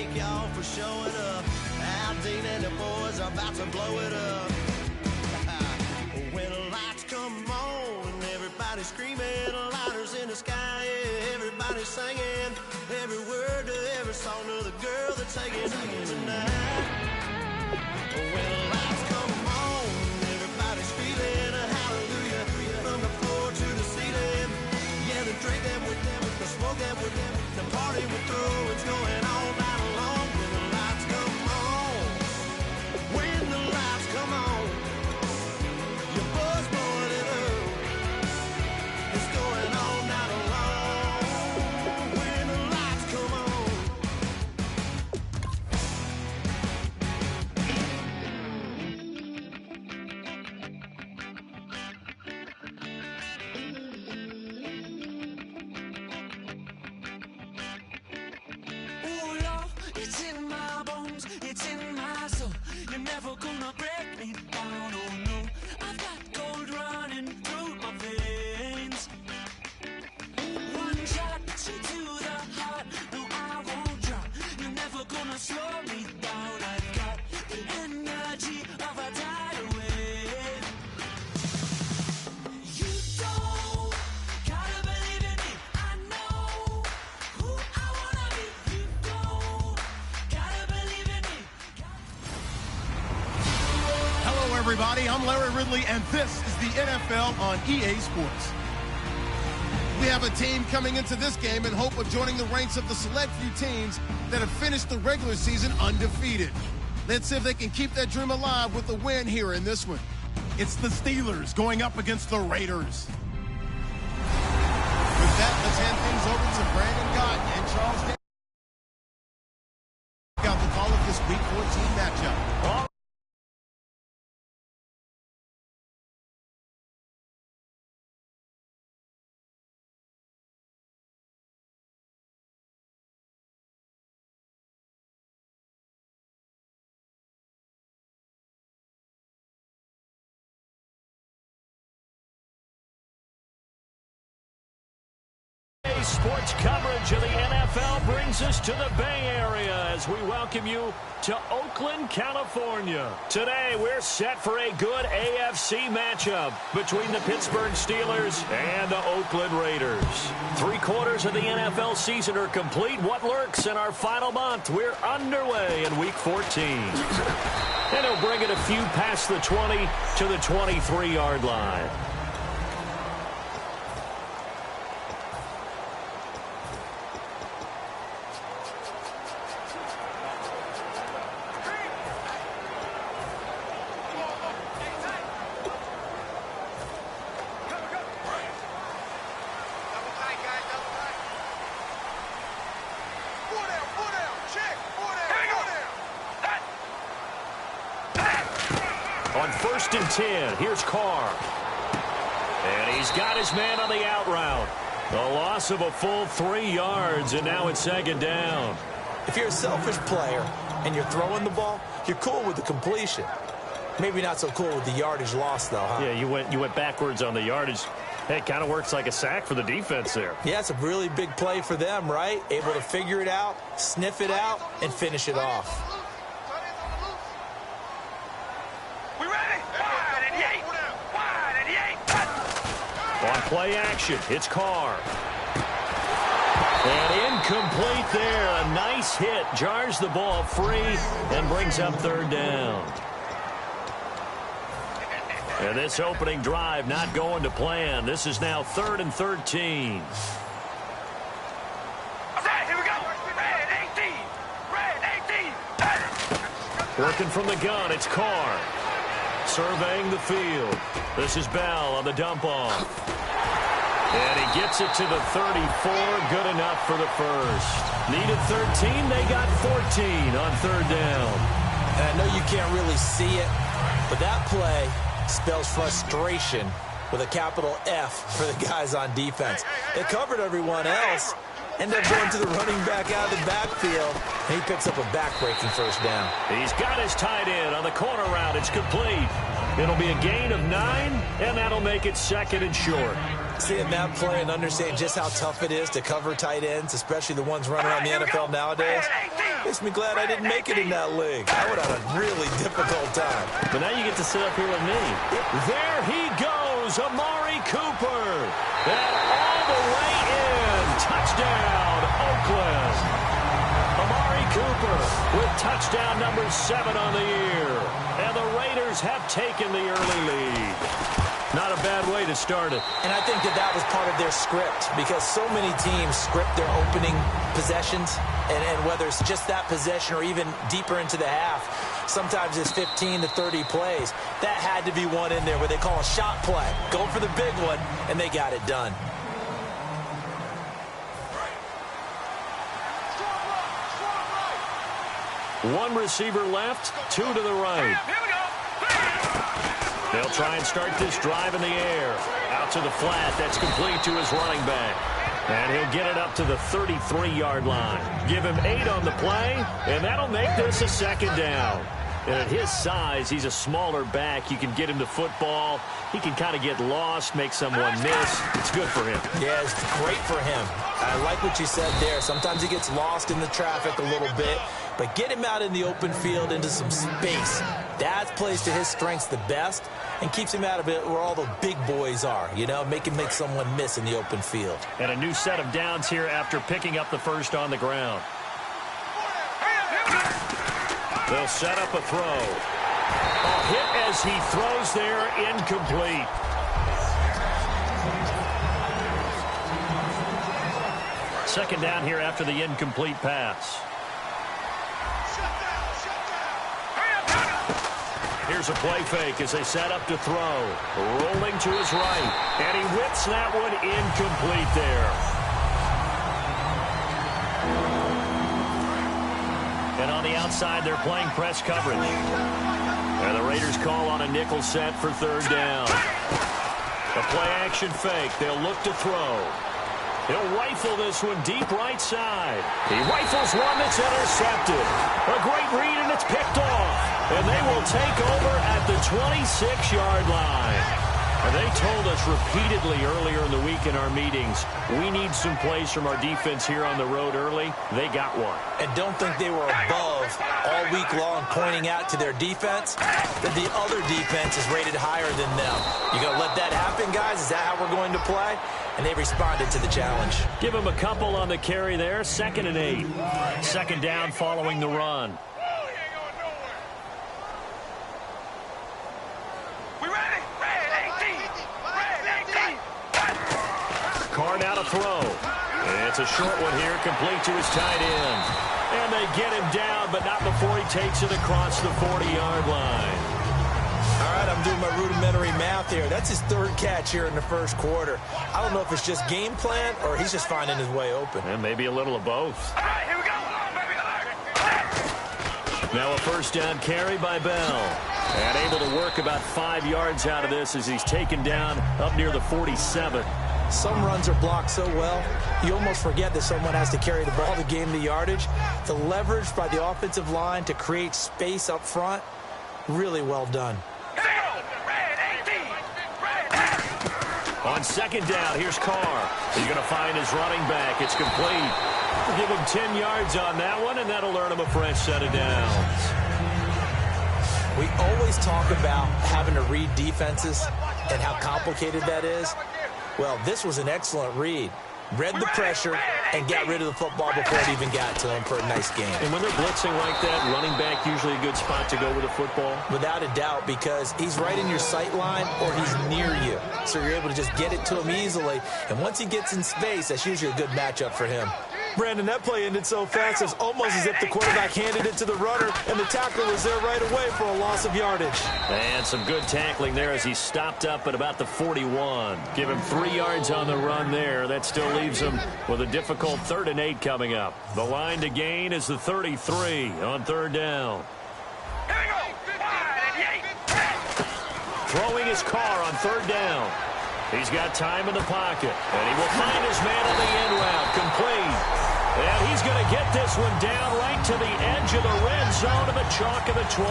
thank y'all for showing up. Al Dean and the boys are about to blow it up. When the lights come on and everybody's screaming, lighters in the sky, yeah, everybody's singing. Every word to every song to the girl that's taking tonight. When the lights come on, everybody's feeling a hallelujah. From the floor to the ceiling. Yeah, the drink that with them, the smoke that with them, the party we're through, it's going all night long. When the lights come on, when the lights come on, your buzz blowing it up. It's going all night long. When the lights come on. Oh Lord, it's in my bones, it's in my soul. You're never gonna break me down, oh no. I've got gold running through my veins. One shot, straight to the heart. No, I won't drop. You're never gonna slow me down. I've got the energy of a tidal wave. You don't gotta believe in me. I know who I wanna be. You don't gotta believe in me. Hello, everybody. I'm Larry Ridley, and this is the NFL on EA Sports. We have a team coming into this game in hope of joining the ranks of the select few teams that have finished the regular season undefeated. Let's see if they can keep that dream alive with a win here in this one. It's the Steelers going up against the Raiders. With that, let's hand things over to Brandon Gott and Charles Davis. Got the call of this Week 14 matchup. Sports coverage of the NFL brings us to the Bay Area as we welcome you to Oakland, California. Today, we're set for a good AFC matchup between the Pittsburgh Steelers and the Oakland Raiders. 3/4 of the NFL season are complete. What lurks in our final month? We're underway in Week 14. And he'll bring it a few past the 20 to the 23-yard line. On 1st and 10, here's Carr. And he's got his man on the out route. A loss of a full 3 yards, and now it's 2nd down. If you're a selfish player and you're throwing the ball, you're cool with the completion. Maybe not so cool with the yardage loss, though, huh? Yeah, you went backwards on the yardage. Hey, it kind of works like a sack for the defense there. Yeah, it's a really big play for them, right? Able to figure it out, sniff it out, and finish it off. On play action, it's Carr. And incomplete there. A nice hit. Jars the ball free and brings up 3rd down. And this opening drive not going to plan. This is now 3rd and 13. Working from the gun, it's Carr. Surveying the field. This is Bell on the dump off. And he gets it to the 34. Good enough for the first. Needed 13. They got 14 on 3rd down. And I know you can't really see it, but that play spells frustration with a capital F for the guys on defense. They covered everyone else. End up going to the running back out of the backfield. And he picks up a back-breaking 1st down. He's got his tight end on the corner route. It's complete. It'll be a gain of 9, and that'll make it 2nd and short. Seeing that play and understanding just how tough it is to cover tight ends, especially the ones running around the NFL nowadays, Makes me glad I didn't make it in that league. I would have had a really difficult time. But now you get to sit up here with me. There he goes, Amari Cooper. And all the way in. Touchdown, Oakland. Amari Cooper with touchdown number 7 on the year. And the Raiders have taken the early lead. Not a bad way to start it. And I think that was part of their script, because so many teams script their opening possessions, and whether it's just that possession or even deeper into the half, sometimes it's 15 to 30 plays. That had to be one in there where they call a shot play. Go for the big one, and they got it done. One receiver left, 2 to the right. They'll try and start this drive in the air. Out to the flat. That's complete to his running back. And he'll get it up to the 33-yard line. Give him 8 on the play, and that'll make this a second down. And at his size, he's a smaller back. You can get him the football. He can kind of get lost, make someone miss. It's good for him. Yeah, it's great for him. I like what you said there. Sometimes he gets lost in the traffic a little bit, but get him out in the open field into some space. That plays to his strengths the best and keeps him out of it where all the big boys are, you know, make someone miss in the open field. And a new set of downs here after picking up the first on the ground. They'll set up a throw. A hit as he throws there, incomplete. Second down here after the incomplete pass. Here's a play fake as they set up to throw. Rolling to his right. And he whips that one incomplete there. And on the outside, they're playing press coverage. And the Raiders call on a nickel set for third down. A play-action fake. They'll look to throw. He'll rifle this one deep right side. He rifles one that's intercepted. A great read, and it's picked off. And they will take over at the 26-yard line. And they told us repeatedly earlier in the week in our meetings, we need some plays from our defense here on the road early. They got one. And don't think they were above all week long pointing out to their defense that the other defense is rated higher than them. You going to let that happen, guys? Is that how we're going to play? And they responded to the challenge. Give them a couple on the carry there. 2nd and 8. Second down following the run. Carr now to throw. It's a short one here, complete to his tight end. And they get him down, but not before he takes it across the 40-yard line. All right, I'm doing my rudimentary math here. That's his 3rd catch here in the first quarter. I don't know if it's just game plan or he's just finding his way open. And maybe a little of both. All right, here we go. Now a first down carry by Bell. And able to work about 5 yards out of this as he's taken down up near the 47. Some runs are blocked so well, you almost forget that someone has to carry the ball to gain the yardage. The leverage by the offensive line to create space up front, really well done. On second down, here's Carr. He's going to find his running back. It's complete. We'll give him 10 yards on that one, and that'll earn him a fresh set of downs. We always talk about having to read defenses and how complicated that is. Well, this was an excellent read. Read the pressure and got rid of the football before it even got to him for a nice game. And when they're blitzing like that, running back usually a good spot to go with the football? Without a doubt, because he's right in your sight line or he's near you. So you're able to just get it to him easily. And once he gets in space, that's usually a good matchup for him. Brandon, that play ended so fast, it's almost as if the quarterback handed it to the runner, and the tackler was there right away for a loss of yardage. And some good tackling there as he stopped up at about the 41. Give him 3 yards on the run there. That still leaves him with a difficult 3rd and 8 coming up. The line to gain is the 33 on 3rd down. Throwing his Carr on 3rd down. He's got time in the pocket, and he will find his man on the end route, complete. And he's going to get this one down right to the edge of the red zone of the chalk of the 20.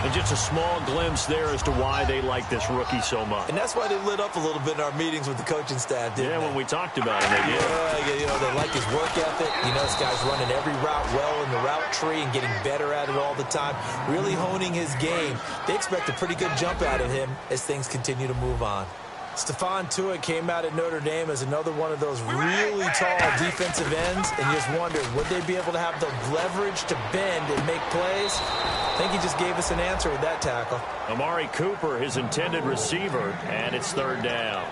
And just a small glimpse there as to why they like this rookie so much. And that's why they lit up a little bit in our meetings with the coaching staff, didn't they? When we talked about it, they did. Yeah, you know, they like his work ethic. You know, this guy's running every route well in the route route tree and getting better at it all the time, really honing his game. They expect a pretty good jump out of him as things continue to move on. Stephon Tuitt came out at Notre Dame as another one of those really tall defensive ends, and you just wondered, would they be able to have the leverage to bend and make plays? I think he just gave us an answer with that tackle. Amari Cooper, his intended receiver, and it's third down.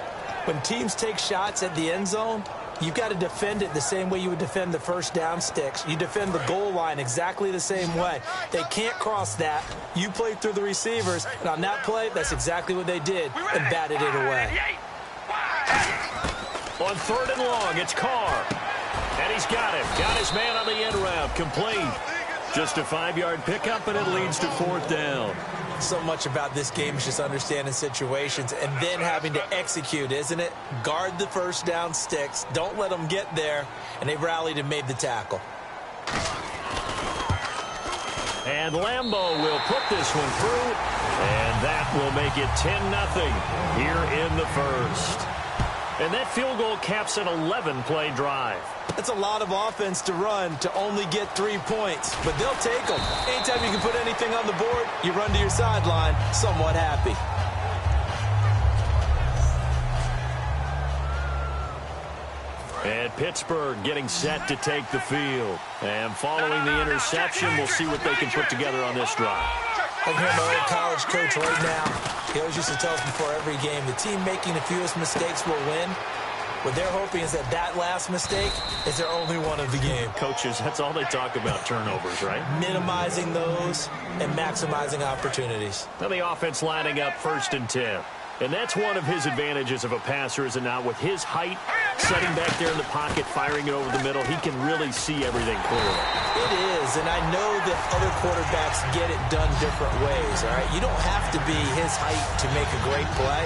When teams take shots at the end zone, you've got to defend it the same way you would defend the first down sticks. You defend the goal line exactly the same way. They can't cross that. You play through the receivers, and on that play, that's exactly what they did and batted it away. On third and long, it's Carr. And he's got him. Got his man on the end route. Complete. Just a 5-yard pickup, and it leads to fourth down. So much about this game is just understanding situations and then having to execute, isn't it? Guard the first down sticks. Don't let them get there. And they rallied and made the tackle. And Lambeau will put this one through. And that will make it 10-0 here in the first. And that field goal caps an 11-play drive. That's a lot of offense to run to only get 3 points, but they'll take them. Anytime you can put anything on the board, you run to your sideline somewhat happy. And Pittsburgh getting set to take the field. And following the interception, we'll see what they can put together on this drive. I'm hearing my old college coach right now. He always used to tell us before every game, the team making the fewest mistakes will win. What they're hoping is that last mistake is their only one of the game. Coaches, that's all they talk about, turnovers, right? Minimizing those and maximizing opportunities. Now the offense lining up 1st and 10. And that's one of his advantages of a passer, is it not? With his height, setting back there in the pocket, firing it over the middle, he can really see everything clearly. It is, and I know that other quarterbacks get it done different ways, all right? You don't have to be his height to make a great play.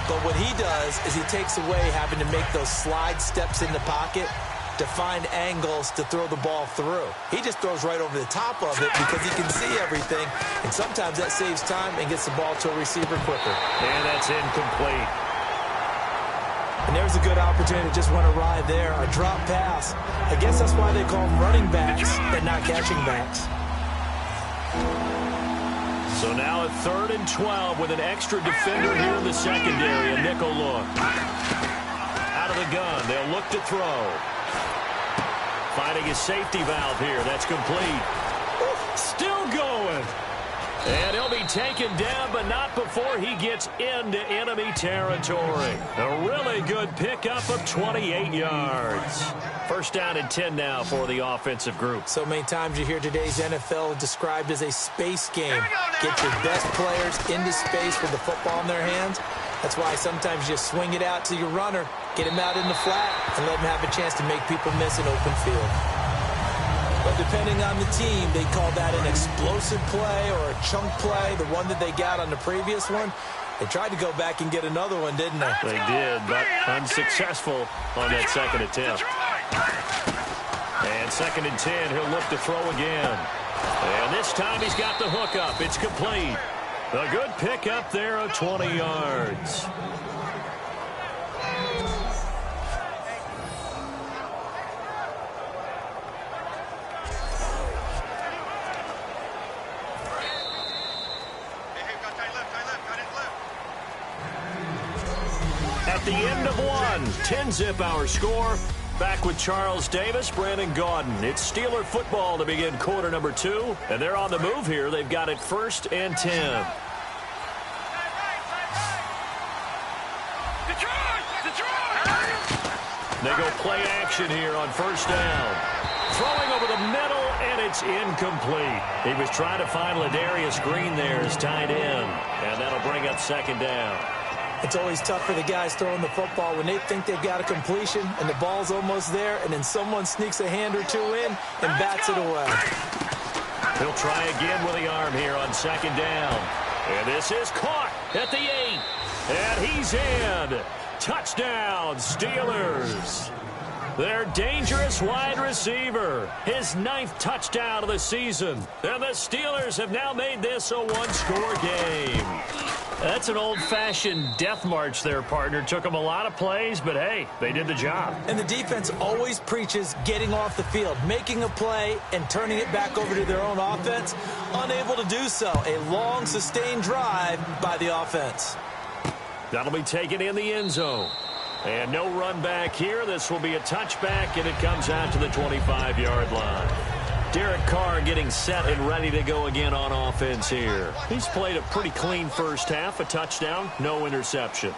But what he does is he takes away having to make those slide steps in the pocket to find angles to throw the ball through. He just throws right over the top of it because he can see everything, and sometimes that saves time and gets the ball to a receiver quicker. And that's incomplete. And there's a good opportunity to just run a ride there, a drop pass. I guess that's why they call them running backs and not catching backs. So now at 3rd and 12 with an extra defender here in the secondary. A nickel look. Out of the gun. They'll look to throw. Finding his safety valve here. That's complete. Still going. And he'll be taken down, but not before he gets into enemy territory. A really good pickup of 28 yards. 1st down and 10 now for the offensive group. So many times you hear today's NFL described as a space game. Get your best players into space with the football in their hands. That's why sometimes you swing it out to your runner, get him out in the flat, and let him have a chance to make people miss an open field. But depending on the team, they call that an explosive play or a chunk play, the one that they got on the previous one. They tried to go back and get another one, didn't they? They did, but unsuccessful on that second attempt. And 2nd and 10, he'll look to throw again. And this time he's got the hook up. It's complete. A good pickup there of 20 yards. At the end of one, 10-zip our score. Back with Charles Davis, Brandon Gaudin. It's Steeler football to begin quarter number 2. And they're on the move here. They've got it 1st and 10. They go play action here on 1st down. Throwing over the middle, and it's incomplete. He was trying to find Ladarius Green there as tight end. And that'll bring up 2nd down. It's always tough for the guys throwing the football when they think they've got a completion and the ball's almost there, and then someone sneaks a hand or two in and bats it away. He'll try again with the arm here on 2nd down. And this is caught at the 8. And he's in. Touchdown, Steelers. Their dangerous wide receiver. His 9th touchdown of the season. And the Steelers have now made this a one-score game. That's an old-fashioned death march there, partner. Took them a lot of plays, but hey, they did the job. And the defense always preaches getting off the field, making a play, and turning it back over to their own offense. Unable to do so. A long, sustained drive by the offense. That'll be taken in the end zone. And no run back here. This will be a touchback, and it comes out to the 25-yard line. Derek Carr getting set and ready to go again on offense here. He's played a pretty clean first half, a touchdown, no interceptions.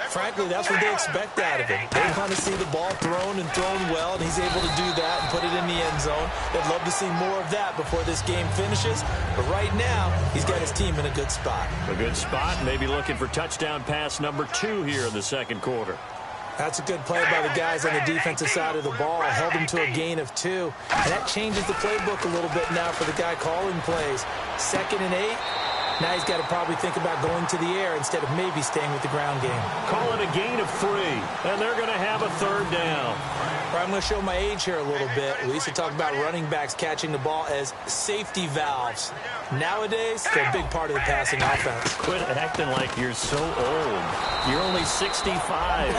Frankly, that's what they expect out of him. They want to see the ball thrown and thrown well, and he's able to do that and put it in the end zone. They'd love to see more of that before this game finishes. But right now, he's got his team in a good spot. A good spot, maybe looking for touchdown pass number 2 here in the second quarter. That's a good play by the guys on the defensive side of the ball. Held him to a gain of 2. And that changes the playbook a little bit now for the guy calling plays. 2nd and 8. Now he's got to probably think about going to the air instead of maybe staying with the ground game. Call it a gain of 3, and they're going to have a 3rd down. I'm going to show my age here a little bit. We used to talk about running backs catching the ball as safety valves. Nowadays, they're a big part of the passing offense. Quit acting like you're so old. You're only 65.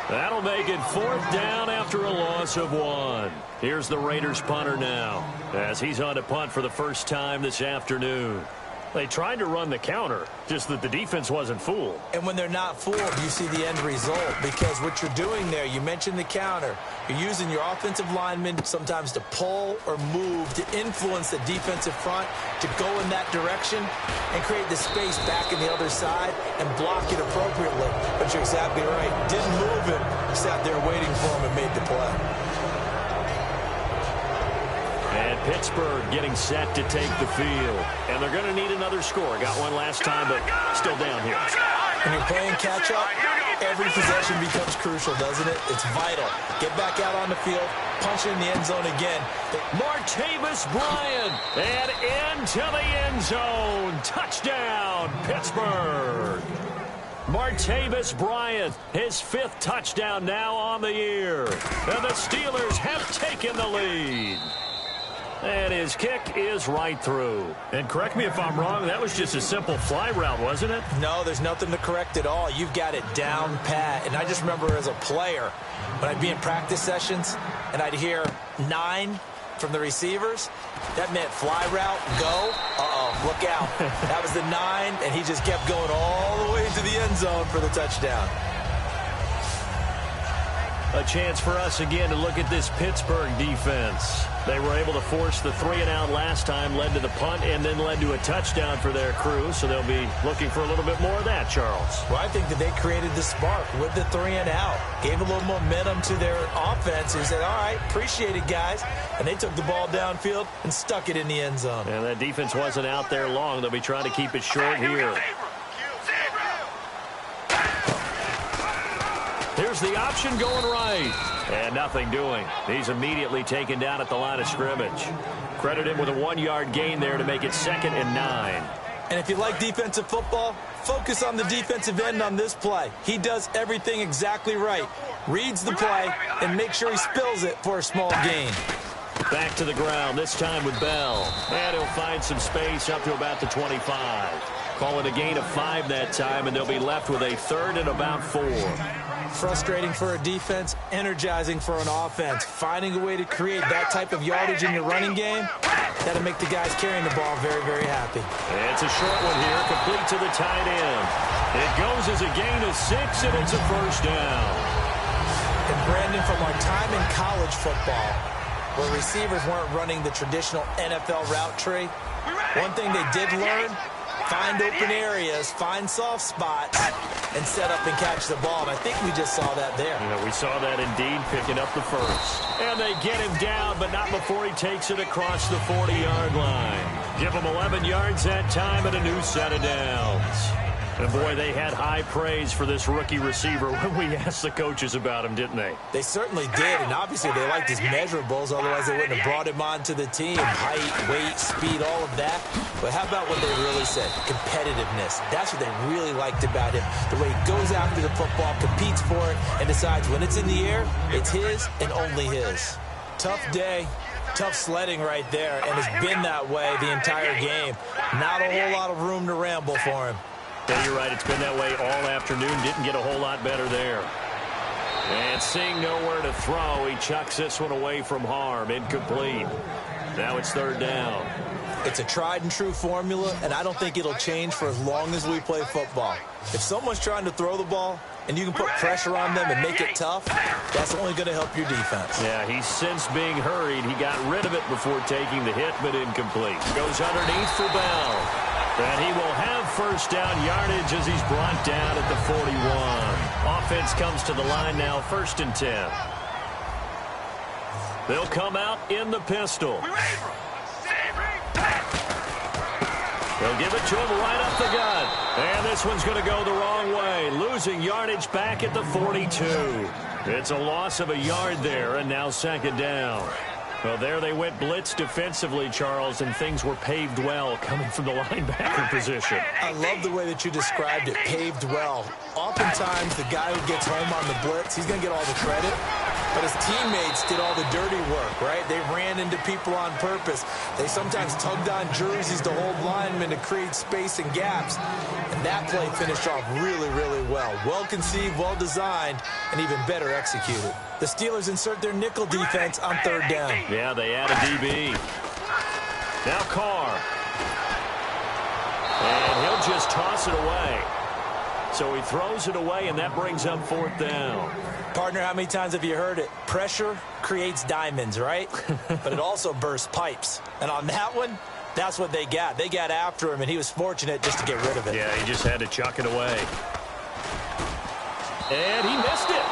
That'll make it 4th down after a loss of 1. Here's the Raiders punter now, as he's on to punt for the first time this afternoon. They tried to run the counter, just that the defense wasn't fooled. And when they're not fooled, you see the end result, because what you're doing there, you mentioned the counter. You're using your offensive linemen sometimes to pull or move to influence the defensive front to go in that direction and create the space back in the other side and block it appropriately. But you're exactly right. Didn't move him. Sat there waiting for him and made the play. And Pittsburgh getting set to take the field. And they're going to need another score. Got one last time, but still down here. When you're playing catch-up, every possession becomes crucial, doesn't it? It's vital. Get back out on the field, punch it in the end zone again. Martavis Bryant, and into the end zone. Touchdown, Pittsburgh. Martavis Bryant, his 5th touchdown now on the year. And the Steelers have taken the lead. And his kick is right through. And correct me if I'm wrong, that was just a simple fly route, wasn't it? No, there's nothing to correct at all. You've got it down pat. And I just remember as a player, when I'd be in practice sessions and I'd hear 9 from the receivers, that meant fly route, go. Look out. That was the 9, and he just kept going all the way to the end zone for the touchdown. A chance for us again to look at this Pittsburgh defense. They were able to force the 3-and-out last time, led to the punt, and then led to a touchdown for their crew. So they'll be looking for a little bit more of that, Charles. Well, I think that they created the spark with the 3-and-out. Gave a little momentum to their offense and said, all right, appreciate it, guys. And they took the ball downfield and stuck it in the end zone. And that defense wasn't out there long. They'll be trying to keep it short here. Here's the option going right. And nothing doing. He's immediately taken down at the line of scrimmage. Credit him with a 1-yard gain there to make it 2nd and 9. And if you like defensive football, focus on the defensive end on this play. He does everything exactly right. Reads the play and makes sure he spills it for a small gain. Back to the ground, this time with Bell. And he'll find some space up to about the 25. Call it a gain of 5 that time, and they'll be left with a 3rd and about 4. Frustrating for a defense, energizing for an offense. Finding a way to create that type of yardage in your running game, that'll make the guys carrying the ball very, very happy. It's a short one here, complete to the tight end. It goes as a gain of 6, and it's a 1st down. And Brandon, from our time in college football, where receivers weren't running the traditional NFL route tree, one thing they did learn, find open areas, find soft spots, and set up and catch the ball. And I think we just saw that there. You know, we saw that indeed, picking up the 1st. And they get him down, but not before he takes it across the 40-yard line. Give him 11 yards that time and a new set of downs. And, boy, they had high praise for this rookie receiver when we asked the coaches about him, didn't they? They certainly did, and obviously they liked his measurables. Otherwise, they wouldn't have brought him onto the team. Height, weight, speed, all of that. But how about what they really said? Competitiveness. That's what they really liked about him. The way he goes after the football, competes for it, and decides when it's in the air, it's his and only his. Tough day. Tough sledding right there, and it's been that way the entire game. Not a whole lot of room to ramble for him. Yeah, you're right. It's been that way all afternoon. Didn't get a whole lot better there. And seeing nowhere to throw, he chucks this one away from harm. Incomplete. Now it's third down. It's a tried-and-true formula, and I don't think it'll change for as long as we play football. If someone's trying to throw the ball and you can put pressure on them and make it tough, that's only going to help your defense. Yeah, he's since being hurried. He got rid of it before taking the hit, but incomplete. Goes underneath for Bell. And he will have first down yardage as he's brought down at the 41. Offense comes to the line now, 1st and 10. They'll come out in the pistol. They'll give it to him right up the gut. And this one's going to go the wrong way. Losing yardage back at the 42. It's a loss of a yard there, and now 2nd down. Well, there they went blitz defensively, Charles, and things were paved well coming from the linebacker position. I love the way that you described it, paved well. Oftentimes, the guy who gets home on the blitz, he's going to get all the credit. But his teammates did all the dirty work, right? They ran into people on purpose. They sometimes tugged on jerseys to hold linemen to create space and gaps. And that play finished off really, really well. Well-conceived, well-designed, and even better executed. The Steelers insert their nickel defense on 3rd down. Yeah, they add a DB. Now Carr. And he'll just toss it away. So he throws it away, and that brings up 4th down. Partner, how many times have you heard it? Pressure creates diamonds, right? But it also bursts pipes. And on that one, that's what they got. They got after him, and he was fortunate just to get rid of it. Yeah, he just had to chuck it away. And he missed it.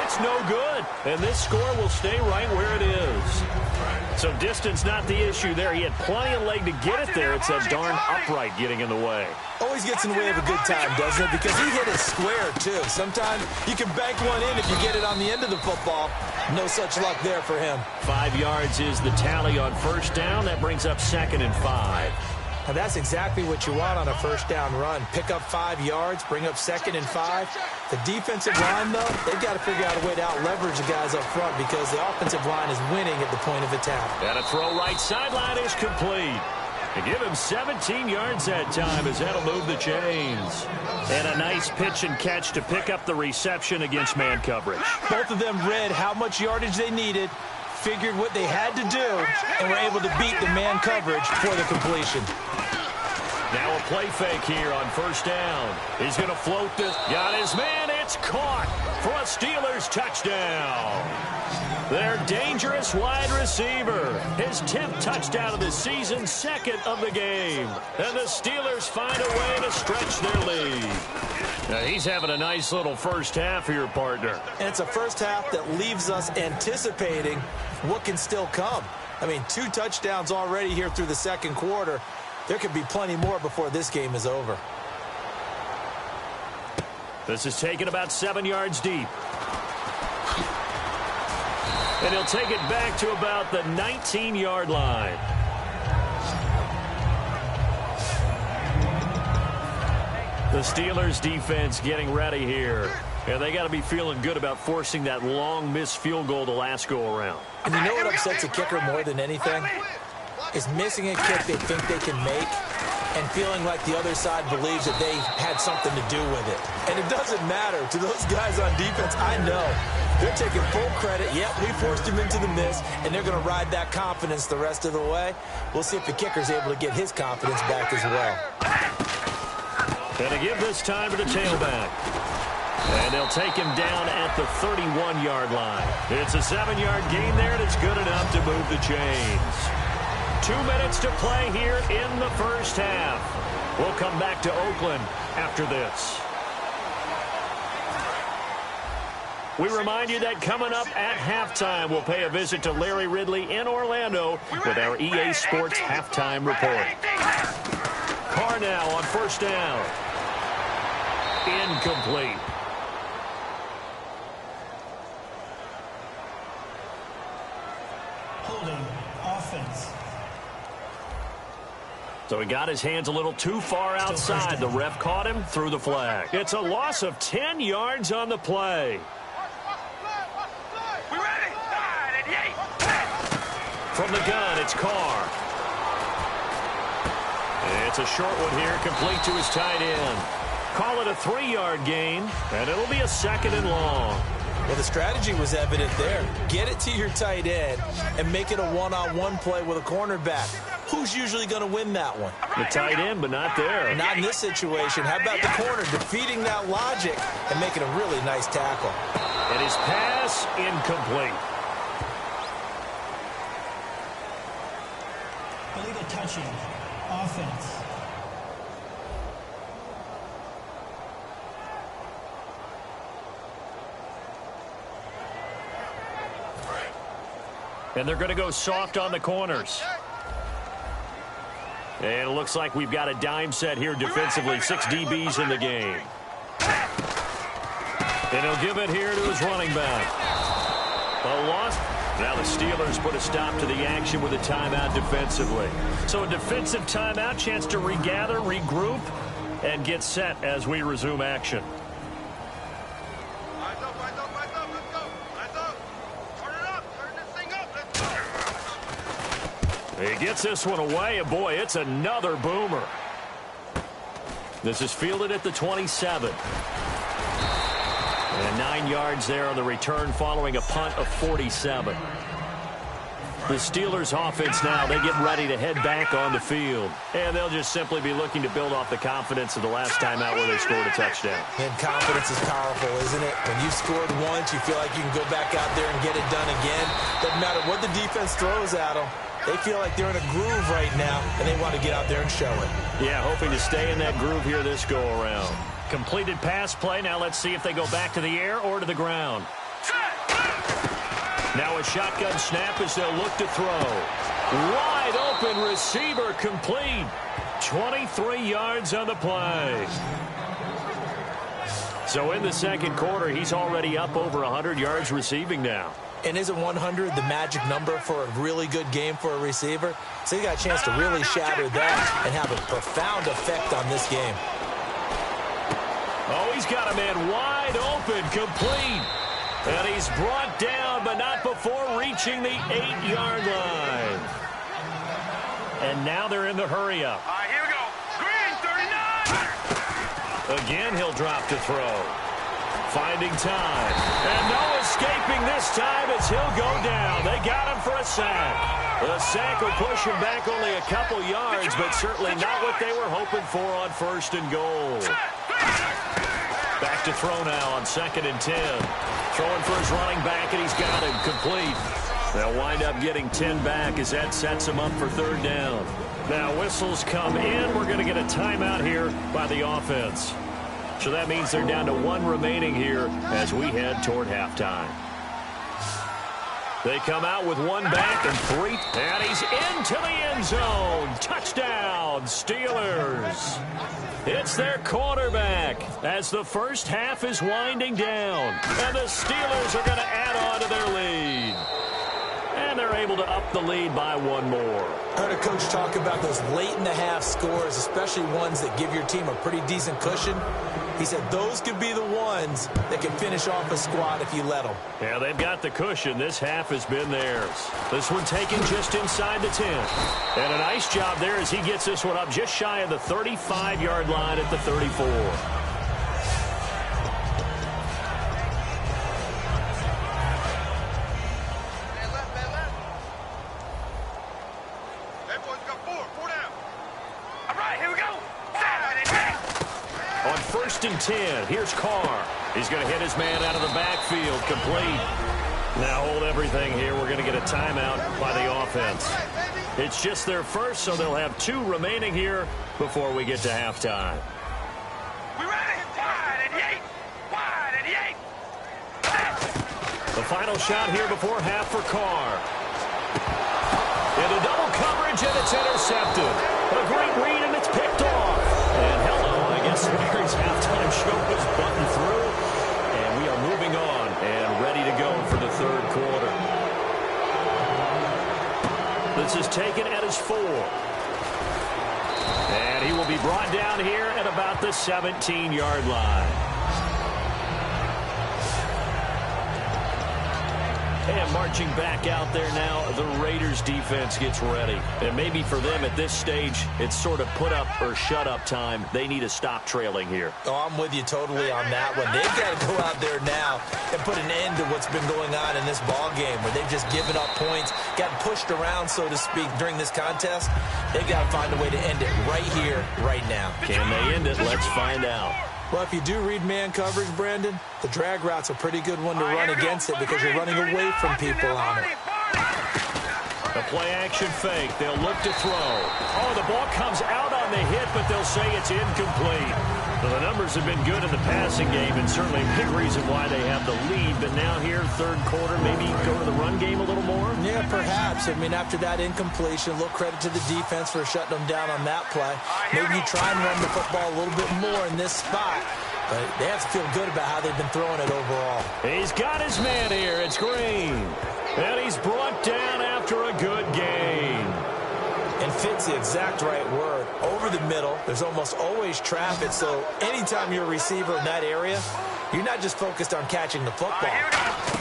It's no good. And this score will stay right where it is. So distance not the issue there. He had plenty of leg to get it there. It's that darn upright getting in the way. Always gets in the way of a good time, doesn't it? Because he hit it square, too. Sometimes you can bank one in if you get it on the end of the football. No such luck there for him. 5 yards is the tally on 1st down. That brings up 2nd and 5. Now, that's exactly what you want on a 1st down run. Pick up 5 yards, bring up 2nd and 5. The defensive line, though, they've got to figure out a way to out-leverage the guys up front because the offensive line is winning at the point of attack. And a throw right sideline is complete. They give him 17 yards that time as that'll move the chains. And a nice pitch and catch to pick up the reception against man coverage. Both of them read how much yardage they needed, figured what they had to do, and were able to beat the man coverage for the completion. Now a play fake here on 1st down. He's going to float this. Got his man. It's caught for a Steelers touchdown. Their dangerous wide receiver. His 10th touchdown of the season, 2nd of the game. And the Steelers find a way to stretch their lead. Now he's having a nice little first half here, partner. And it's a first half that leaves us anticipating what can still come. I mean, 2 touchdowns already here through the 2nd quarter. There could be plenty more before this game is over. This is taken about 7 yards deep. And he'll take it back to about the 19-yard line. The Steelers defense getting ready here. Yeah, they got to be feeling good about forcing that long missed field goal the last go around. And you know what upsets a kicker more than anything? Is missing a kick they think they can make and feeling like the other side believes that they had something to do with it. And it doesn't matter to those guys on defense. I know they're taking full credit. Yep, we forced him into the miss, and they're going to ride that confidence the rest of the way. We'll see if the kicker's able to get his confidence back as well. Going to give this time to the tailback. And they'll take him down at the 31-yard line. It's a 7-yard gain there, and it's good enough to move the chains. 2 minutes to play here in the first half. We'll come back to Oakland after this. We remind you that coming up at halftime, we'll pay a visit to Larry Ridley in Orlando with our EA Sports Halftime Report. Carr now on 1st down. Incomplete. Holding offense. So he got his hands a little too far outside. The ref caught him, threw the flag. It's a loss of 10 yards on the play. From the gun, it's Carr. It's a short one here, complete to his tight end. Call it a 3-yard gain, and it'll be a 2nd and long. Well, the strategy was evident there. Get it to your tight end and make it a one-on-one play with a cornerback. Who's usually going to win that one? The tight end, but not there. Not in this situation. How about the corner defeating that logic and making a really nice tackle? And his pass incomplete. Illegal touching. Offense. And they're going to go soft on the corners. And it looks like we've got a dime set here defensively. 6 DBs in the game. And he'll give it here to his running back. A loss. Now the Steelers put a stop to the action with a timeout defensively. So a defensive timeout, chance to regather, regroup, and get set as we resume action. He gets this one away, and boy, it's another boomer. This is fielded at the 27. And 9 yards there on the return following a punt of 47. The Steelers offense now, they get ready to head back on the field. And they'll just simply be looking to build off the confidence of the last time out where they scored a touchdown. And confidence is powerful, isn't it? When you've scored once, you feel like you can go back out there and get it done again. Doesn't matter what the defense throws at them. They feel like they're in a groove right now, and they want to get out there and show it. Yeah, hoping to stay in that groove here this go-around. Completed pass play. Now let's see if they go back to the air or to the ground. Now a shotgun snap as they'll look to throw. Wide open receiver complete. 23 yards on the play. So in the second quarter, he's already up over 100 yards receiving now. And isn't 100 the magic number for a really good game for a receiver? So he got a chance to really shatter that and have a profound effect on this game. Oh, he's got a man wide open, complete. And he's brought down, but not before reaching the 8-yard line. And now they're in the hurry-up. All right, here we go. Green, 39! Again, he'll drop to throw. Finding time. And no escaping this time as he'll go down. They got him for a sack. The sack will push him back only a couple yards, but certainly not what they were hoping for on 1st and goal. Back to throw now on 2nd and 10. Throwing for his running back, and he's got him complete. They'll wind up getting 10 back as that sets him up for 3rd down. Now whistles come in. We're going to get a timeout here by the offense. So that means they're down to 1 remaining here as we head toward halftime. They come out with 1 back and 3. And he's into the end zone. Touchdown, Steelers. It's their quarterback as the first half is winding down. And the Steelers are going to add on to their lead. And they're able to up the lead by 1 more. I heard a coach talk about those late-in-the-half scores, especially ones that give your team a pretty decent cushion. He said those could be the ones that can finish off a squad if you let them. Yeah, they've got the cushion. This half has been theirs. This one taken just inside the 10. And a nice job there as he gets this one up just shy of the 35-yard line at the 34. On 1st and 10, here's Carr. He's going to hit his man out of the backfield, complete. Now hold everything here. We're going to get a timeout by the offense. It's just their first, so they'll have 2 remaining here before we get to halftime. We ready? Wide 88! The final shot here before half for Carr. Into double coverage, and it's intercepted. A great read, and it's picked off. And hello, I guess Mary's halftime show was buttoned through. And we are moving on and ready to go for the 3rd quarter. This is taken at his 4. And he will be brought down here at about the 17-yard line. And marching back out there now, the Raiders defense gets ready. And maybe for them at this stage, it's sort of put up or shut up time. They need to stop trailing here. Oh, I'm with you totally on that one. They've got to go out there now and put an end to what's been going on in this ball game where they've just given up points, gotten pushed around, so to speak, during this contest. They've got to find a way to end it right here, right now. Can they end it? Let's find out. Well, if you do read man coverage, Brandon, the drag route's a pretty good one to run against it because you're running away from people on it. A play-action fake. They'll look to throw. Oh, the ball comes out on the hit, but they'll say it's incomplete. Well, the numbers have been good in the passing game, and certainly a big reason why they have the lead. But now here, third quarter, maybe go to the run game a little more? Yeah, perhaps. I mean, after that incompletion, a little credit to the defense for shutting them down on that play. Maybe you try and run the football a little bit more in this spot. But they have to feel good about how they've been throwing it overall. He's got his man here. It's Green. And he's brought down after a good game. And fit's the exact right word. Over the middle, there's almost always traffic, so anytime you're a receiver in that area, you're not just focused on catching the football.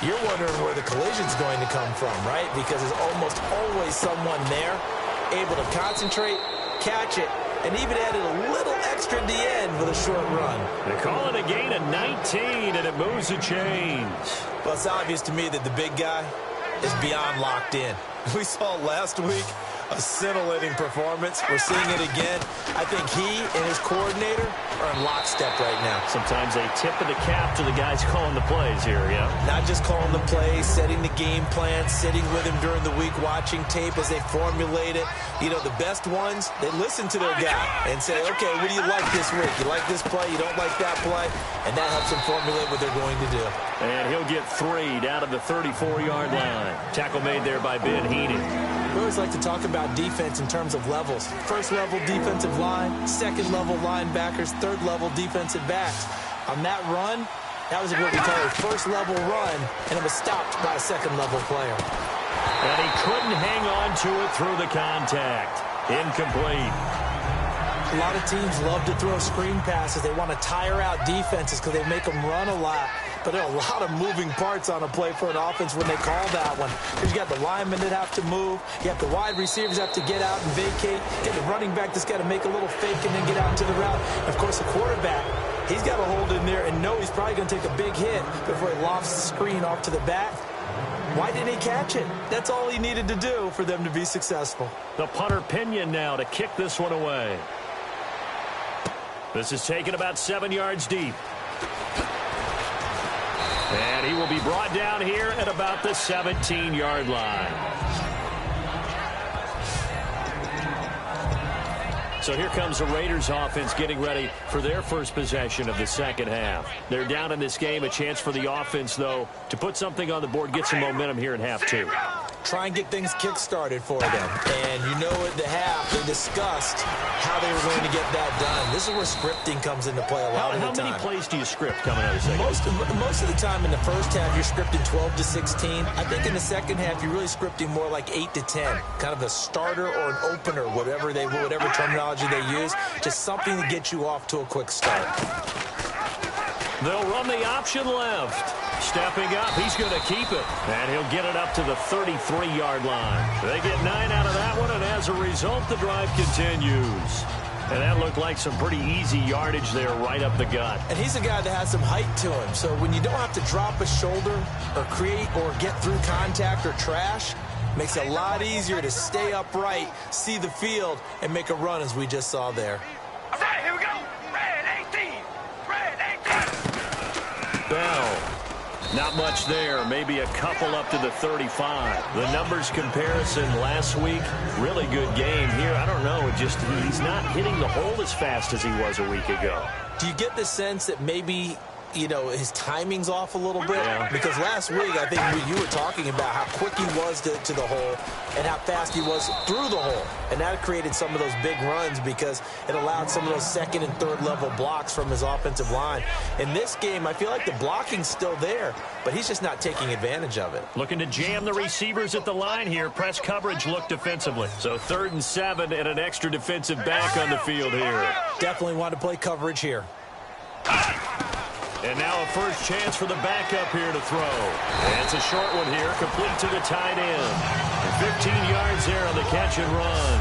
You're wondering where the collision's going to come from, right? Because there's almost always someone there able to concentrate, catch it, and even added a little extra at the end with a short run. They call it a gain of 19, and it moves the chains. Well, it's obvious to me that the big guy is beyond locked in. We saw last week a scintillating performance. We're seeing it again. I think he and his coordinator are in lockstep right now. Sometimes they tip of the cap to the guys calling the plays here, yeah? Not just calling the plays, setting the game plan, sitting with him during the week, watching tape as they formulate it. You know, the best ones, they listen to their guy and say, okay, what do you like this week? You like this play? You don't like that play? And that helps them formulate what they're going to do. And he'll get 3 down to the 34-yard line. Tackle made there by Ben Heaney. We always like to talk about defense in terms of levels. First level defensive line, second level linebackers, third level defensive backs. On that run, that was what we call a first level run, and it was stopped by a second level player. And he couldn't hang on to it through the contact. Incomplete. A lot of teams love to throw screen passes. They want to tire out defenses because they make them run a lot. But there are a lot of moving parts on a play for an offense when they call that one. Because you got the linemen that have to move. You have the wide receivers have to get out and vacate. You got the running back that's got to make a little fake and then get out into the route. And of course, the quarterback, he's got to hold in there and know he's probably going to take a big hit before he lofts the screen off to the back. Why didn't he catch it? That's all he needed to do for them to be successful. The punter Pinion now to kick this one away. This is taken about 7 yards deep. And he will be brought down here at about the 17-yard line. So here comes the Raiders offense getting ready for their first possession of the second half. They're down in this game. A chance for the offense, though, to put something on the board, get some momentum here in half 2. Try and get things kick-started for them. And you know at the half, they discussed how they were going to get that done. This is where scripting comes into play a lot of the time. How many plays do you script coming out of the second half? Most of the time in the first half, you're scripting 12 to 16. I think in the second half, you're really scripting more like 8 to 10. Kind of a starter or an opener, whatever terminology they use. Just something to get you off to a quick start. They'll run the option left. Stepping up, he's going to keep it. And he'll get it up to the 33-yard line. They get 9 out of that one, and as a result, the drive continues. And that looked like some pretty easy yardage there right up the gut. And he's a guy that has some height to him. So when you don't have to drop a shoulder or create or get through contact or trash, makes it a lot easier to stay upright, see the field, and make a run as we just saw there. All right, here we go. Red 18. Red 18. Bell. Not much there. Maybe a couple up to the 35. The numbers comparison last week, really good game here. I don't know. He's not hitting the hole as fast as he was a week ago. Do you get the sense that maybe, you know, his timing's off a little bit? Yeah. Because last week, I think you were talking about how quick he was to the hole and how fast he was through the hole. And that created some of those big runs because it allowed some of those second and third level blocks from his offensive line. In this game, I feel like the blocking's still there, but he's just not taking advantage of it. Looking to jam the receivers at the line here. Press coverage look defensively. So 3rd and 7 and an extra defensive back on the field here. Definitely want to play coverage here. And now a first chance for the backup here to throw. And it's a short one here, complete to the tight end. 15 yards there on the catch and run.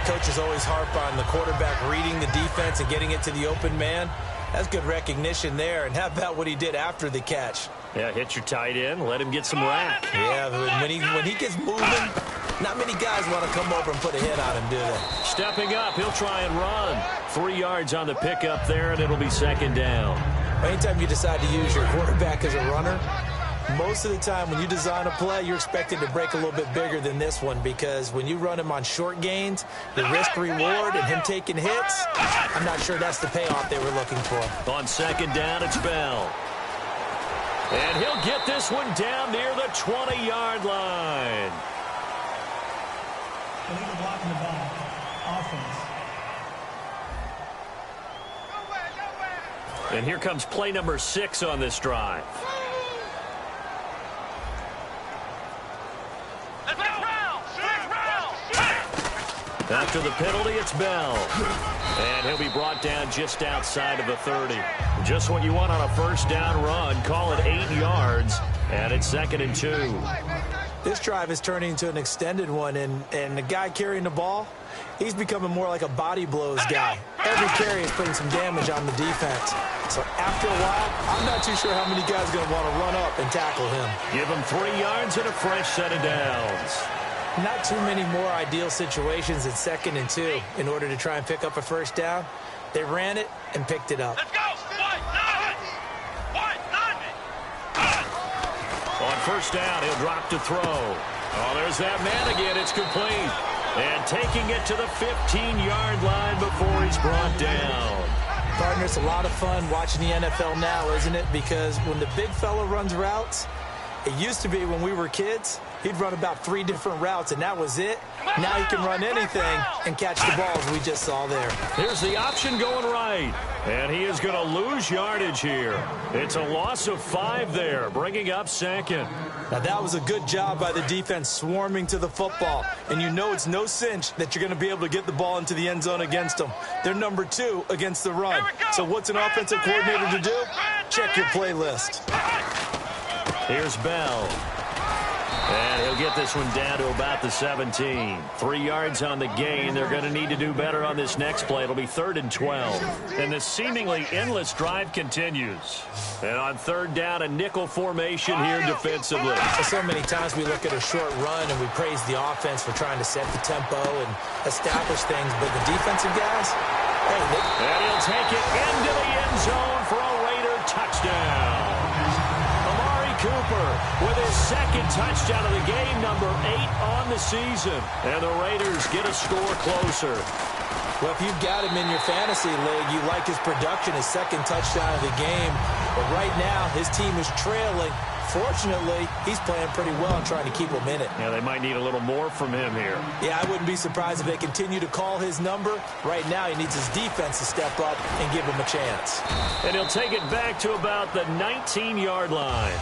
Coaches always harp on the quarterback reading the defense and getting it to the open man. That's good recognition there. And how about what he did after the catch? Yeah, hit your tight end, let him get some rap. Yeah, when he gets moving, not many guys want to come over and put a hit on him, do they? Stepping up, he'll try and run. 3 yards on the pickup there, and it'll be second down. Anytime you decide to use your quarterback as a runner, most of the time when you design a play, you're expected to break a little bit bigger than this one, because when you run him on short gains, the risk-reward and him taking hits, I'm not sure that's the payoff they were looking for. On second down, it's Bell. And he'll get this one down near the 20-yard line. Illegal block in the back. Offense. And here comes play number 6 on this drive. After the penalty, it's Bell. And he'll be brought down just outside of the 30. Just what you want on a first down run. Call it 8 yards. And it's 2nd and 2. This drive is turning into an extended one, and the guy carrying the ball, he's becoming more like a body blows guy. Every carry is putting some damage on the defense. So after a while, I'm not too sure how many guys are going to want to run up and tackle him. Give him 3 yards and a fresh set of downs. Not too many more ideal situations at 2nd and 2 in order to try and pick up a first down. They ran it and picked it up. Let's go! On first down, he'll drop to throw. Oh, there's that man again. It's complete. And taking it to the 15-yard line before he's brought down. Partner, it's a lot of fun watching the NFL now, isn't it? Because when the big fella runs routes, it used to be when we were kids, he'd run about 3 different routes, and that was it. Now he can run anything and catch the balls we just saw there. Here's the option going right. And he is going to lose yardage here. It's a loss of 5 there, bringing up 2nd. Now, that was a good job by the defense swarming to the football. And you know it's no cinch that you're going to be able to get the ball into the end zone against them. They're number 2 against the run. So what's an offensive coordinator to do? Check your playlist. Here's Bell. And he'll get this one down to about the 17. 3 yards on the gain. They're going to need to do better on this next play. It'll be 3rd and 12. And the seemingly endless drive continues. And on 3rd down, a nickel formation here defensively. So many times we look at a short run and we praise the offense for trying to set the tempo and establish things. But the defensive guys, hey, and he'll take it into the end zone for a Raider touchdown. Cooper with his 2nd touchdown of the game, number 8 on the season. And the Raiders get a score closer. Well, if you've got him in your fantasy league, you like his production, his 2nd touchdown of the game. But right now, his team is trailing. Fortunately, he's playing pretty well and trying to keep him in it. Yeah, they might need a little more from him here. Yeah, I wouldn't be surprised if they continue to call his number. Right now, he needs his defense to step up and give him a chance. And he'll take it back to about the 19-yard line.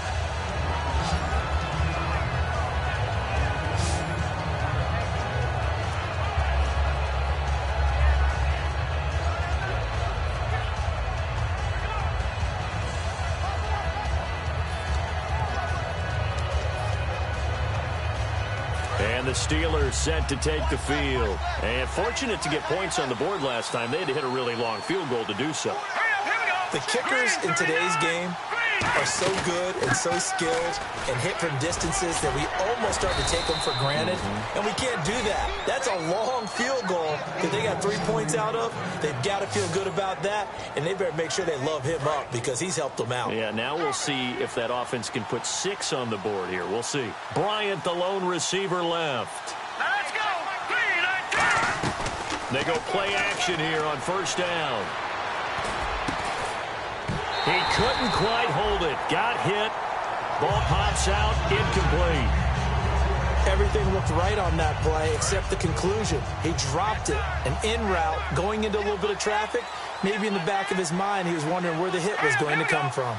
And the Steelers set to take the field. And fortunate to get points on the board last time. They had to hit a really long field goal to do so. The kickers in today's game are so good and so skilled and hit from distances that we almost start to take them for granted. And we can't do that. That's a long field goal that they got 3 points out of. They've got to feel good about that, and they better make sure they love him up because he's helped them out. Yeah, now we'll see if that offense can put 6 on the board here. We'll see. Bryant, the lone receiver, left. Let's go! They go play action here on first down. He couldn't quite hold it. Got hit. Ball pops out. Incomplete. Everything looked right on that play except the conclusion. He dropped it. An in route going into a little bit of traffic. Maybe in the back of his mind he was wondering where the hit was going to come from.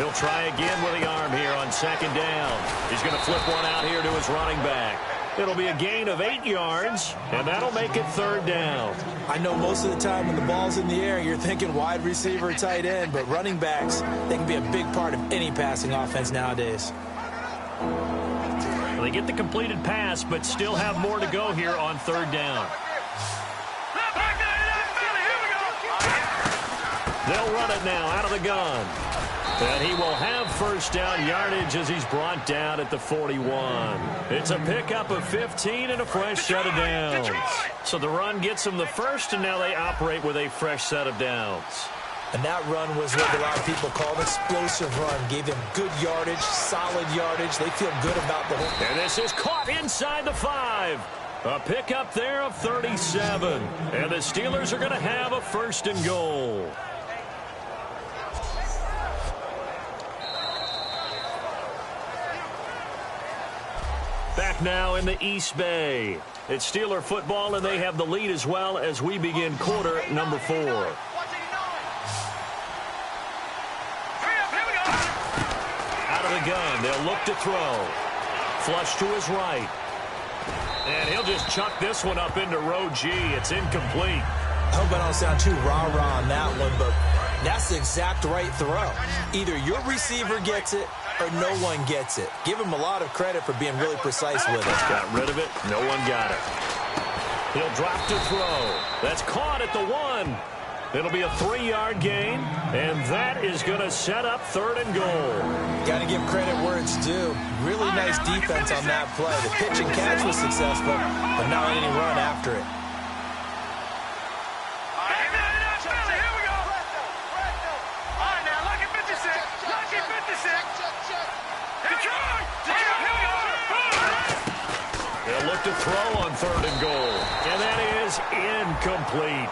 He'll try again with the arm here on second down. He's going to flip one out here to his running back. It'll be a gain of 8 yards, and that'll make it 3rd down. I know most of the time when the ball's in the air, you're thinking wide receiver, tight end, but running backs, they can be a big part of any passing offense nowadays. They get the completed pass, but still have more to go here on 3rd down. They'll run it now out of the gun. And he will have 1st down yardage as he's brought down at the 41. It's a pickup of 15 and a fresh set of downs. So the run gets him the first, and now they operate with a fresh set of downs. And that run was what a lot of people call an explosive run. Gave them good yardage, solid yardage. They feel good about the whole. And this is caught inside the 5. A pickup there of 37. And the Steelers are going to have a 1st and goal. Back now in the East Bay. It's Steeler football, and they have the lead as well as we begin quarter number 4. Out of the gun, they'll look to throw. Flush to his right. And he'll just chuck this one up into row G. It's incomplete. I hope I don't sound too rah-rah on that one, but that's the exact right throw. Either your receiver gets it or no one gets it. Give him a lot of credit for being really precise with it. Got rid of it. No one got it. He'll drop to throw. That's caught at the 1. It'll be a 3-yard gain, and that is going to set up 3rd and goal. Got to give credit where it's due. Really nice defense on that play. The pitch and catch was successful, but not any run after it. They'll look to throw on 3rd and goal, and that is incomplete.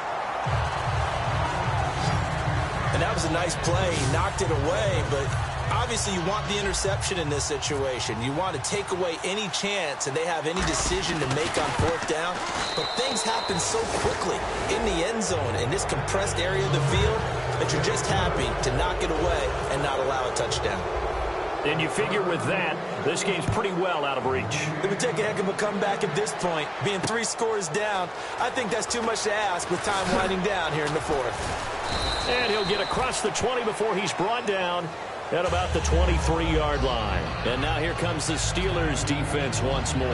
And that was a nice play. He knocked it away, but obviously you want the interception in this situation. You want to take away any chance and they have any decision to make on 4th down. But things happen so quickly in the end zone in this compressed area of the field that you're just happy to knock it away and not allow a touchdown. And you figure with that, this game's pretty well out of reach. It would take a heck of a comeback at this point. Being 3 scores down, I think that's too much to ask with time winding down here in the 4th. And he'll get across the 20 before he's brought down at about the 23-yard line. And now here comes the Steelers defense once more.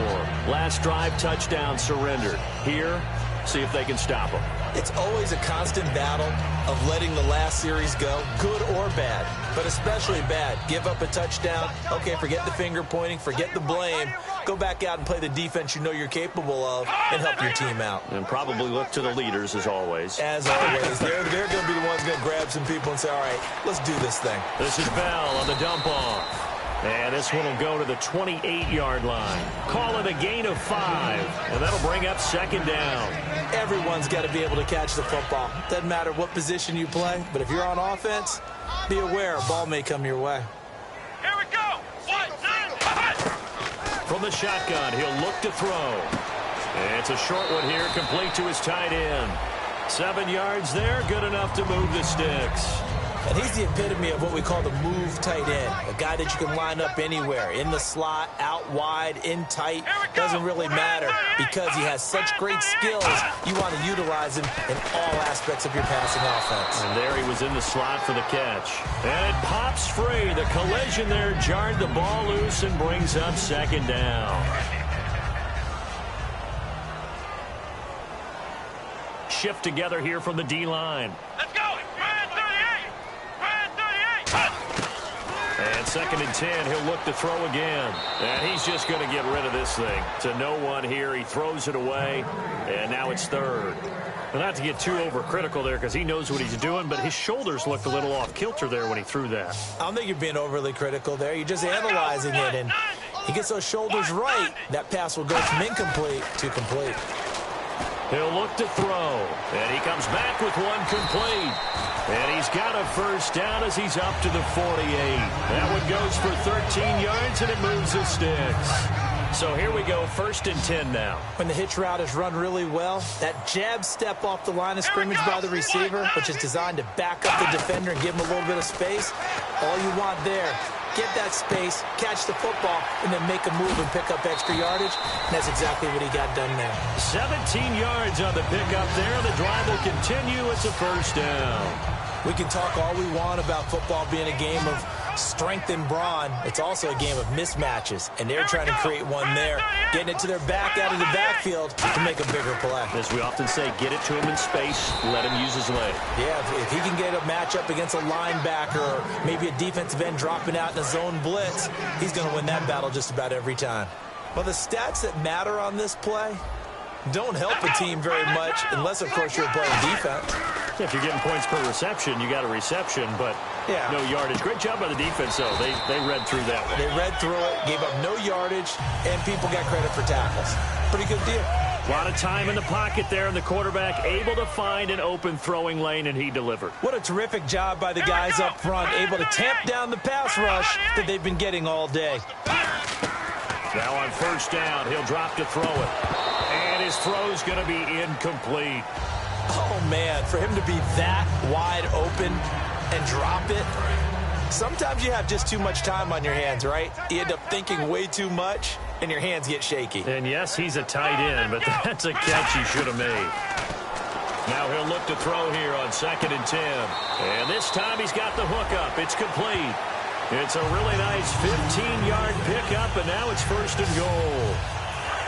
Last drive, touchdown, surrendered. Here, see if they can stop him. It's always a constant battle of letting the last series go, good or bad, but especially bad. Give up a touchdown. Okay, forget the finger pointing, forget the blame. Go back out and play the defense you know you're capable of and help your team out. And probably look to the leaders as always. As always. They're going to be the ones going to grab some people and say, all right, let's do this thing. This is Bell on the dump off. And this one will go to the 28-yard line. Call it a gain of 5, and that'll bring up 2nd down. Everyone's got to be able to catch the football. Doesn't matter what position you play, but if you're on offense, be aware a ball may come your way. Here we go. 1, 9, From the shotgun, he'll look to throw. And it's a short one here, complete to his tight end. 7 yards there, good enough to move the sticks. And he's the epitome of what we call the move tight end. A guy that you can line up anywhere. In the slot, out wide, in tight. Doesn't really matter because he has such great skills. You want to utilize him in all aspects of your passing offense. And there he was in the slot for the catch. And it pops free. The collision there jarred the ball loose and brings up 2nd down. Shift together here from the D-line. Let's go. And 2nd and 10, he'll look to throw again. And he's just going to get rid of this thing. To no one here, he throws it away, and now it's 3rd. And not to get too overcritical there because he knows what he's doing, but his shoulders looked a little off kilter there when he threw that. I don't think you're being overly critical there. You're just analyzing it, and he gets those shoulders right. That pass will go from incomplete to complete. He'll look to throw, and he comes back with one complete. And he's got a 1st down as he's up to the 48. That one goes for 13 yards, and it moves the sticks. So here we go, 1st and 10 now. When the hitch route is run really well, that jab step off the line of scrimmage by the receiver, which is designed to back up the defender and give him a little bit of space, all you want there get that space, catch the football, and then make a move and pick up extra yardage. And that's exactly what he got done there. 17 yards on the pickup there. The drive will continue. It's a first down. We can talk all we want about football being a game of strength and brawn. It's also a game of mismatches, and they're trying to create one there, getting it to their back out of the backfield to make a bigger play. As we often say, get it to him in space, let him use his leg. Yeah, if he can get a matchup against a linebacker or maybe a defensive end dropping out in a zone blitz, he's going to win that battle just about every time. Well, the stats that matter on this play don't help a team very much unless, of course, you're playing defense. If you're getting points per reception, you got a reception, but no yardage. Great job by the defense, though. They read through that one. They read through it, gave up no yardage, and people got credit for tackles. Pretty good deal. A lot of time in the pocket there, and the quarterback able to find an open throwing lane, and he delivered. What a terrific job by the guys up front, able to tamp down the pass rush that they've been getting all day. Now on first down, he'll drop to throw it. And his throw's going to be incomplete. Oh, man, for him to be that wide open and drop it. Sometimes you have just too much time on your hands, right? You end up thinking way too much, and your hands get shaky. And, yes, he's a tight end, but that's a catch he should have made. Now he'll look to throw here on 2nd and 10. And this time he's got the hook up. It's complete. It's a really nice 15-yard pickup, and now it's 1st and goal.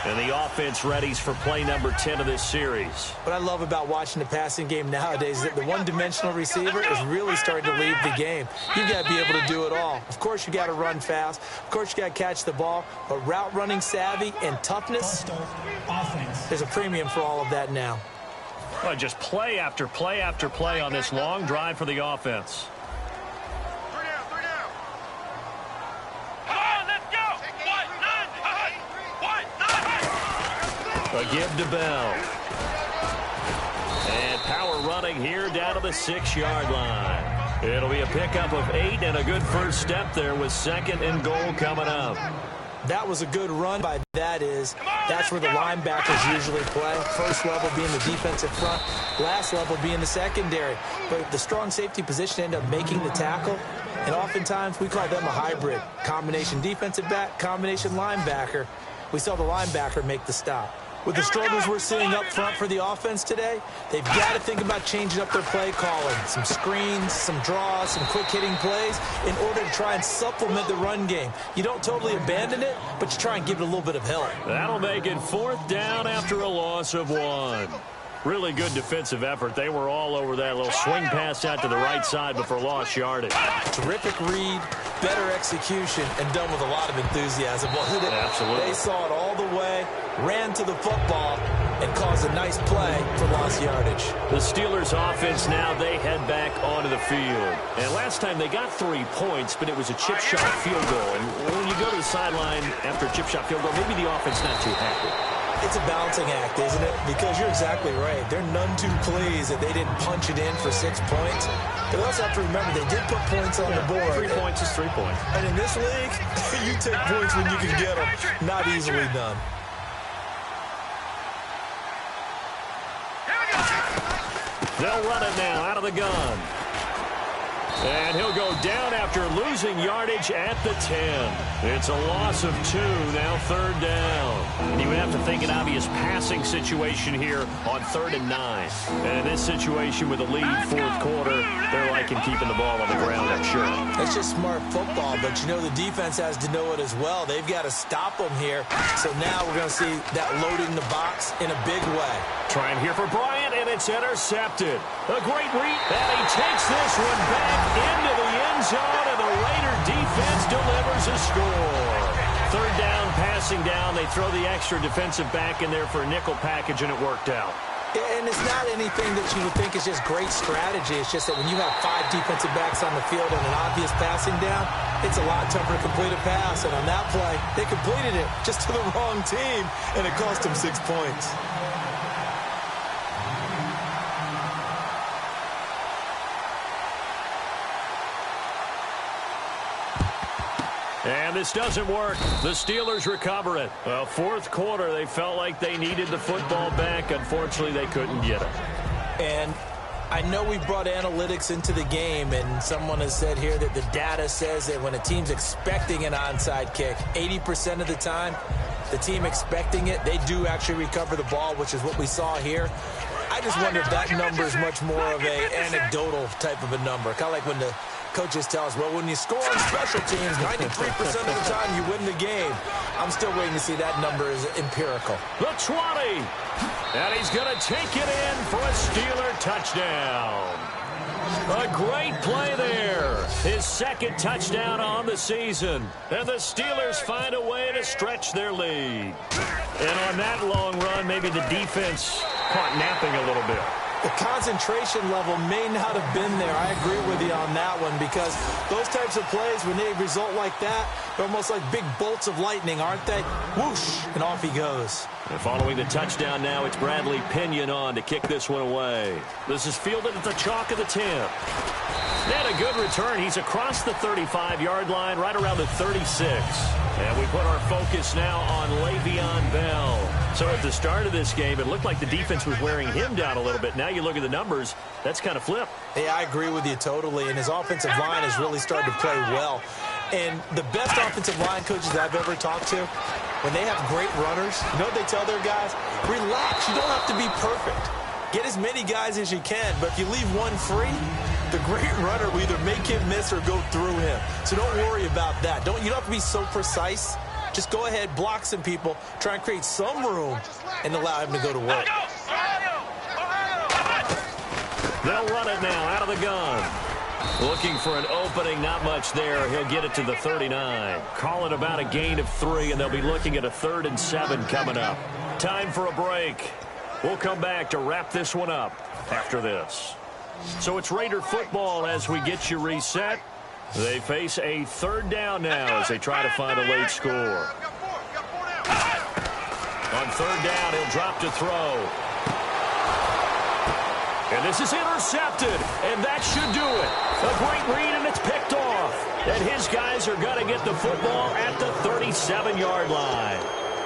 And the offense readies for play number 10 of this series. What I love about watching the passing game nowadays is that the one-dimensional receiver is really starting to lead the game. You've got to be able to do it all. Of course, you got to run fast. Of course, you got to catch the ball. But route running savvy and toughness, there's a premium for all of that now. Well, just play after play after play on this long drive for the offense. A give to Bell. And power running here down to the 6-yard line. It'll be a pickup of 8 and a good first step there with 2nd and goal coming up. That was a good run by that's where the linebackers usually play. First level being the defensive front, last level being the secondary. But the strong safety position ended up making the tackle. And oftentimes we call them a hybrid. Combination defensive back, combination linebacker. We saw the linebacker make the stop. With the struggles we're seeing up front for the offense today, they've got to think about changing up their play calling. Some screens, some draws, some quick-hitting plays in order to try and supplement the run game. You don't totally abandon it, but you try and give it a little bit of help. That'll make it 4th down after a loss of 1. Really good defensive effort. They were all over that little swing pass out to the right side before lost yardage. Terrific read, better execution, and done with a lot of enthusiasm, wasn't it? Absolutely. They saw it all the way, ran to the football, and caused a nice play for lost yardage. The Steelers offense now, they head back onto the field. And last time they got 3 points, but it was a chip shot field goal. And when you go to the sideline after a chip shot field goal, maybe the offense not too happy. It's a balancing act, isn't it? Because you're exactly right. They're none too pleased that they didn't punch it in for 6 points. But they also have to remember they did put points on the board. 3 points is 3 points. And in this league, you take points when you can get them. Not easily done. They'll run it now out of the gun. And he'll go down after losing yardage at the 10. It's a loss of 2, now 3rd down. And you would have to think an obvious passing situation here on 3rd and 9. And in this situation with a lead 4th quarter, they're liking keeping the ball on the ground, I'm sure. It's just smart football, but you know the defense has to know it as well. They've got to stop them here. So now we're going to see that loading the box in a big way. Trying here for Bryant, and it's intercepted. A great read, and he takes this one back into the end zone, and the Raider defense delivers a score. 3rd down, passing down. They throw the extra defensive back in there for a nickel package, and it worked out. And it's not anything that you would think is just great strategy. It's just that when you have 5 defensive backs on the field and an obvious passing down, it's a lot tougher to complete a pass. And on that play, they completed it just to the wrong team, and it cost them 6 points. And this doesn't work. The Steelers recover it. Well, 4th quarter, they felt like they needed the football back. Unfortunately, they couldn't get it. And I know we brought analytics into the game, and someone has said here that the data says that when a team's expecting an onside kick, 80% of the time, the team expecting it, they do actually recover the ball, which is what we saw here. I just wonder if that number is much more of an anecdotal type of a number. Kind of like when the coaches tell us, well, when you score on special teams, 93% of the time you win the game. I'm still waiting to see that number is empirical. The 20. And he's going to take it in for a Steeler touchdown. A great play there. His second touchdown on the season. And the Steelers find a way to stretch their lead. And on that long run, maybe the defense caught napping a little bit. The concentration level may not have been there. I agree with you on that one, because those types of plays, when they result like that, they're almost like big bolts of lightning, aren't they? Whoosh, and off he goes. And following the touchdown now, it's Bradley Pinion on to kick this one away. This is fielded at the chalk of the 10. And a good return. He's across the 35-yard line, right around the 36. And we put our focus now on Le'Veon Bell. So at the start of this game, it looked like the defense was wearing him down a little bit. Now you look at the numbers, that's kind of flipped. Yeah, I agree with you totally. And his offensive line has really started to play well. And the best offensive line coaches that I've ever talked to, when they have great runners, you know what they tell their guys? Relax. You don't have to be perfect. Get as many guys as you can, but if you leave one free, the great runner will either make him miss or go through him. So don't worry about that. You don't have to be so precise. Just go ahead, block some people, try and create some room, and allow him to go to work. They'll run it now out of the gun. Looking for an opening, not much there. He'll get it to the 39. Call it about a gain of 3, and they'll be looking at a 3rd and 7 coming up. Time for a break. We'll come back to wrap this one up after this. So it's Raider football as we get you reset. They face a 3rd down now as they try to find a late score. On 3rd down, he'll drop to throw. And this is intercepted, and that should do it. A great read, and it's picked off. And his guys are going to get the football at the 37-yard line.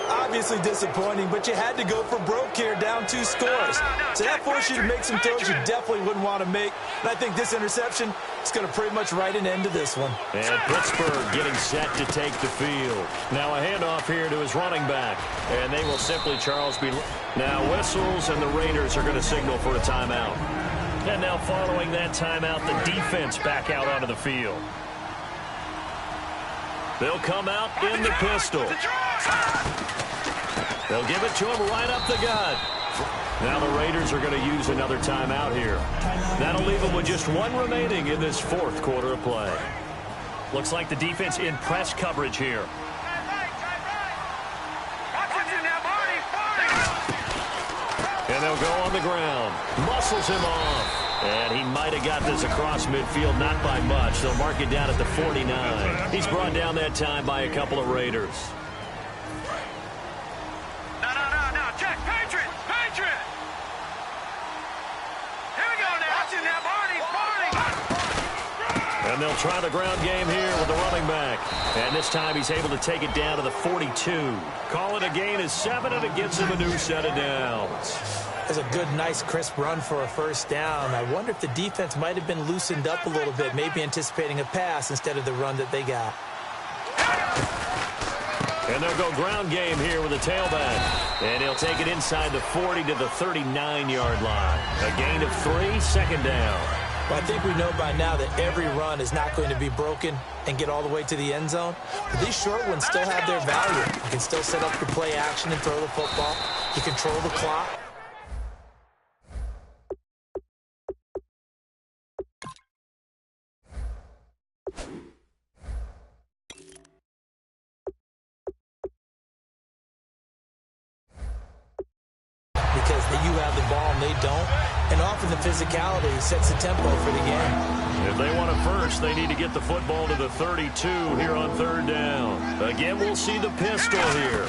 Obviously disappointing, but you had to go for broke here, down 2 scores. So that forced you to make some throws you definitely wouldn't want to make. And I think this interception is going to pretty much write an end to this one. And Pittsburgh getting set to take the field. Now a handoff here to his running back. And they will simply, Charles, be... Now whistles, and the Raiders are going to signal for a timeout. And now following that timeout, the defense back out onto the field. They'll come out in the pistol. They'll give it to him right up the gut. Now the Raiders are going to use another timeout here. That'll leave them with just 1 remaining in this 4th quarter of play. Looks like the defense in press coverage here. And they'll go on the ground. Muscles him off. And he might have got this across midfield, not by much. They'll mark it down at the 49. He's brought down that time by a couple of Raiders. No, check, Patriot! Here we go now. Watching that, Barney! And they'll try the ground game here with the running back. And this time he's able to take it down to the 42. Call it a gain of 7, and it gives him a new set of downs. That's a good, nice, crisp run for a 1st down. I wonder if the defense might have been loosened up a little bit, maybe anticipating a pass instead of the run that they got. And they'll go ground game here with a tailback. And he'll take it inside the 40 to the 39-yard line. A gain of 3, 2nd down. Well, I think we know by now that every run is not going to be broken and get all the way to the end zone. But these short ones still have their value. You can still set up your play action and throw the football. You control the clock. Because you have the ball and they don't. And often the physicality sets the tempo for the game. If they want it first, they need to get the football to the 32 here on 3rd down. Again, we'll see the pistol here.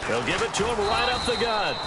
They'll give it to him right up the gut.